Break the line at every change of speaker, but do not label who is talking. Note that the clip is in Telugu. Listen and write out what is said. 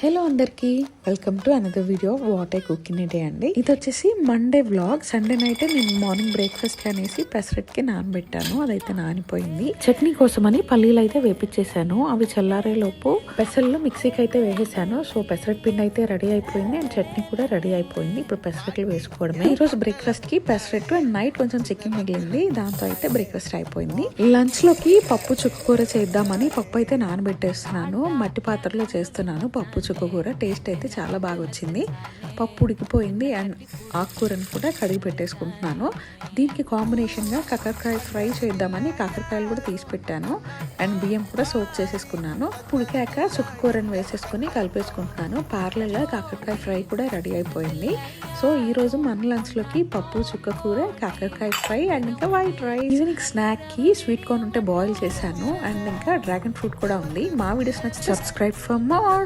హలో అందరికి welcome to another video what I cook in a day అండి. ఇది వచ్చేసి మండే వ్లాగ్. సండే నైట్ నేను మార్నింగ్ బ్రేక్ఫాస్ట్ అనేసి పెసరట్కి నానబెట్టాను, అదైతే నానిపోయింది. చట్నీ కోసమని పల్లీలు అయితే వేపించేసాను. అవి చల్లారే లోపు పెసర్లు మిక్సీకి అయితే వేసేసాను. సో పెసరట్ పిండి అయితే రెడీ అయిపోయింది అండ్ చట్నీ కూడా రెడీ అయిపోయింది. ఇప్పుడు పెసరట్లు వేసుకోవడమే. ఈ రోజు బ్రేక్ఫాస్ట్ కి పెసరట్టు అండ్ నైట్ కొంచెం చికెన్ మిగిలింది, దాంతో అయితే బ్రేక్ఫాస్ట్ అయిపోయింది. లంచ్ లోకి పప్పు చుక్కకూర చేద్దామని పప్పు అయితే నానబెట్టేస్తున్నాను. మట్టి పాత్రలో చేస్తున్నాను పప్పు చుక్కకూర. టేస్ట్ అయితే చాలా బాగా వచ్చింది. పప్పు ఉడికిపోయింది అండ్ ఆకుకూరను కూడా కడిగి పెట్టేసుకుంటున్నాను. దీనికి కాంబినేషన్గా కాకరకాయ ఫ్రై చేద్దామని కాకరకాయలు కూడా తీసి పెట్టాను అండ్ బియ్యం కూడా సోక్ చేసేసుకున్నాను. ఉడికాక చుక్కకూరను వేసేసుకుని కలిపేసుకుంటున్నాను. ప్యారలల్గా కాకరకాయ ఫ్రై కూడా రెడీ అయిపోయింది. సో ఈ రోజు మన లంచ్లోకి పప్పు చుక్కకూర, కాకరకాయ ఫ్రై అండ్ ఇంకా వైట్ రైస్. ఈవినింగ్ స్నాక్కి స్వీట్ కార్న్ ఉంటే బాయిల్ చేశాను అండ్ ఇంకా డ్రాగన్ ఫ్రూట్ కూడా ఉంది. మా వీడియోస్ నచ్చి సబ్స్క్రైబ్ ఫర్ మోర్.